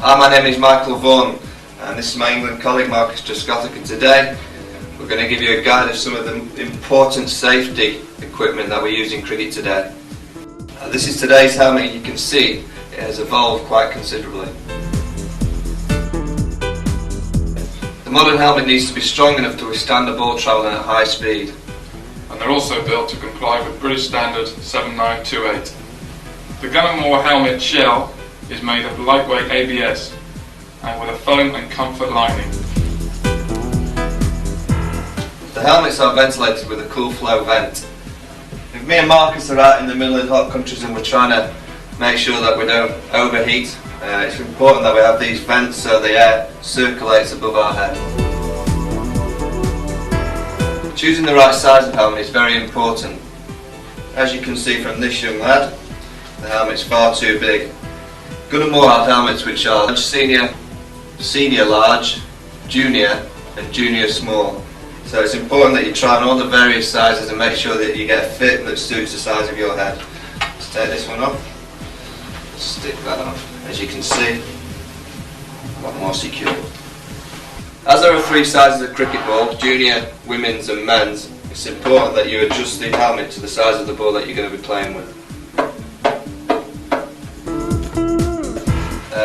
Hi, my name is Michael Vaughan and this is my England colleague Marcus Trescothick, and today we're going to give you a guide of some of the important safety equipment that we use in cricket today. This is today's helmet. You can see it has evolved quite considerably. The modern helmet needs to be strong enough to withstand a ball travelling at high speed. And they're also built to comply with British Standard 7928. The Gunn & Moore helmet shell is made of lightweight ABS and with a foam and comfort lining. The helmets are ventilated with a cool flow vent. If me and Marcus are out in the middle of hot countries and we're trying to make sure that we don't overheat, it's important that we have these vents so the air circulates above our head. Choosing the right size of helmet is very important. As you can see from this young lad, the helmet's far too big. Gunn & Moore have helmets which are senior, senior large, junior and junior small. So it's important that you try on all the various sizes and make sure that you get a fit that suits the size of your head. Let's take this one off, stick that on. As you can see, a lot more secure. As there are three sizes of cricket ball, junior, women's and men's, it's important that you adjust the helmet to the size of the ball that you're going to be playing with.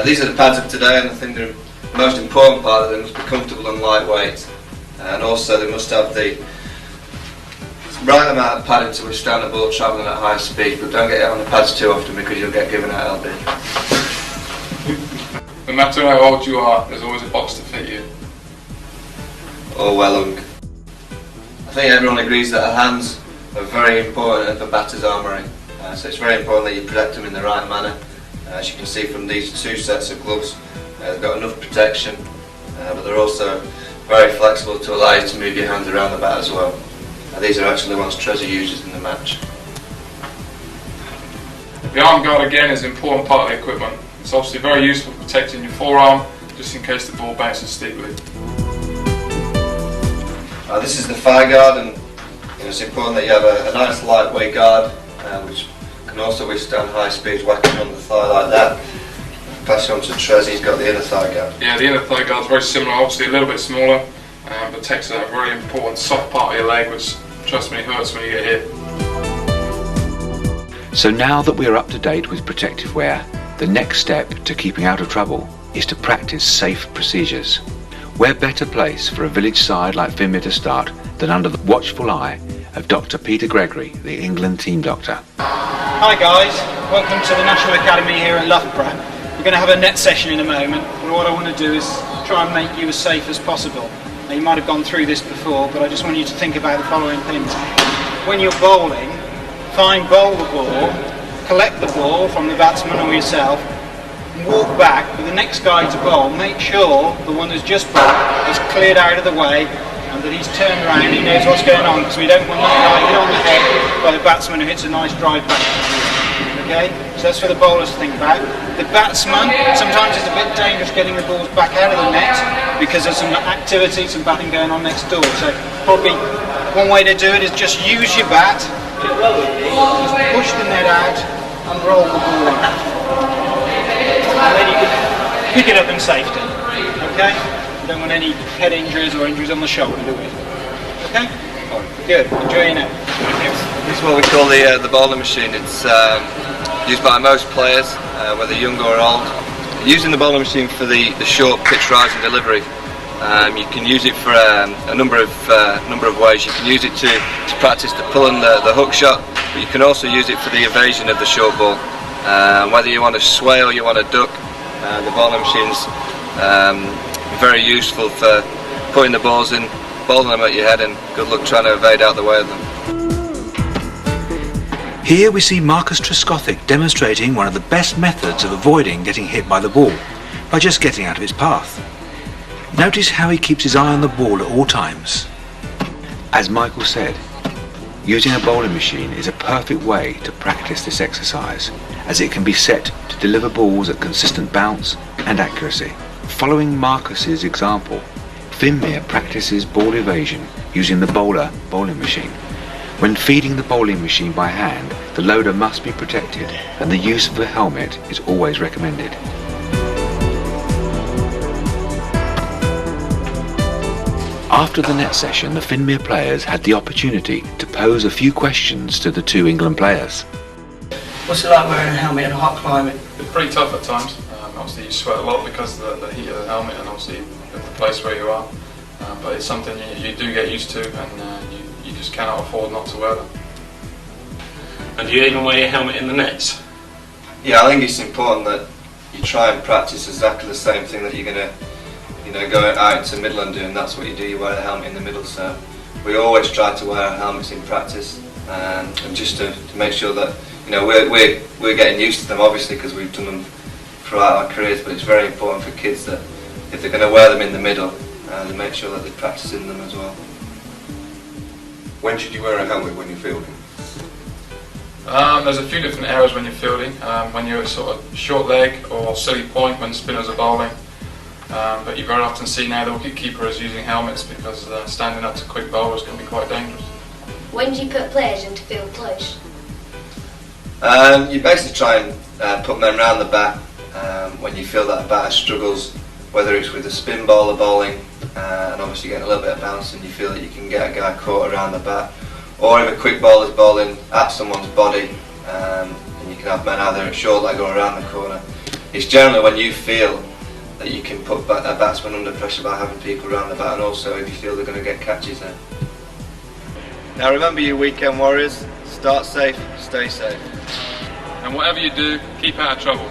These are the pads of today, and I think the most important part of them must be comfortable and lightweight. And also they must have the right amount of padding to withstand a ball travelling at high speed, but don't get it on the pads too often because you'll get given out LB. No matter how old you are, there's always a box to fit you. Oh well hung. I think everyone agrees that our hands are very important for batter's armoury, so it's very important that you protect them in the right manner. As you can see from these two sets of gloves, they've got enough protection, but they're also very flexible to allow you to move your hands around the bat as well. These are actually the ones Trezor uses in the match. The arm guard again is an important part of the equipment. It's obviously very useful for protecting your forearm just in case the ball bounces steeply. This is the thigh guard, and it's important that you have a nice lightweight guard which can also withstand high speeds whacking on the thigh like that. Pass on to Trez, he's got the inner thigh guard. Yeah, the inner thigh guard is very similar, obviously a little bit smaller, but protects a very important soft part of your leg, which, trust me, hurts when you get hit. So now that we are up to date with protective wear, the next step to keeping out of trouble is to practice safe procedures. Where better place for a village side like Finmere to start than under the watchful eye of Dr. Peter Gregory, the England team doctor. Hi guys, welcome to the National Academy here at Loughborough. We're going to have a net session in a moment, and what I want to do is try and make you as safe as possible. Now, you might have gone through this before, but I just want you to think about the following things. When you're bowling, bowl the ball, collect the ball from the batsman or yourself, and walk back with the next guy to bowl. Make sure the one who's just bowled is cleared out of the way and that he's turned around and he knows what's going on, because we don't want that guy hit on the head by the batsman who hits a nice drive back. Okay, so that's for the bowlers to think about. The batsman, sometimes it's a bit dangerous getting the balls back out of the net because there's some activity, some batting going on next door. So probably one way to do it is just use your bat, just push the net out and roll the ball in. And then you can pick it up in safety. Okay? You don't want any head injuries or injuries on the shoulder, do we? Okay? Good, enjoy your net. This is what we call the bowling machine. It's used by most players, whether young or old. Using the bowling machine for the short pitch rise and delivery, you can use it for a number of ways. You can use it to practice the pull and the hook shot, but you can also use it for the evasion of the short ball. Whether you want to sway or you want to duck, the bowling machine's very useful for putting the balls in, bowling them at your head, and good luck trying to evade out the way of them. Here we see Marcus Trescothick demonstrating one of the best methods of avoiding getting hit by the ball, by just getting out of its path. Notice how he keeps his eye on the ball at all times. As Michael said, using a bowling machine is a perfect way to practice this exercise, as it can be set to deliver balls at consistent bounce and accuracy. Following Marcus's example, Finmere practices ball evasion using the bowling machine. When feeding the bowling machine by hand, the loader must be protected and the use of a helmet is always recommended. After the net session, the Finmere players had the opportunity to pose a few questions to the two England players. What's it like wearing a helmet in a hot climate? It's pretty tough at times. Obviously you sweat a lot because of the heat of the helmet and obviously the place where you are. But it's something you do get used to, and you just cannot afford not to wear them. And do you even wear your helmet in the nets? Yeah, I think it's important that you try and practice exactly the same thing that you're going to, go out into the middle and do, and that's what you do, you wear the helmet in the middle. So we always try to wear our helmets in practice, and just to make sure that we're getting used to them, obviously, because we've done them throughout our careers, but it's very important for kids that if they're going to wear them in the middle, they make sure that they practice in them as well. When should you wear a helmet when you're fielding? There's a few different areas when you're fielding. When you're sort of short leg or silly point when spinners are bowling. But you very often see now the wicket-keepers using helmets because standing up to quick bowlers can be quite dangerous. When do you put players into field close? You basically try and put men round the bat when you feel that a batter struggles, whether it's with a spin bowler bowling and obviously getting a little bit of bounce and you feel that you can get a guy caught around the bat, or if a quick bowler's bowling at someone's body and you can have men either at short leg or around the corner. It's generally when you feel that you can put a batsman under pressure by having people around the bat, and also if you feel they're going to get catches there. Now remember, you weekend warriors, start safe, stay safe. And whatever you do, keep out of trouble.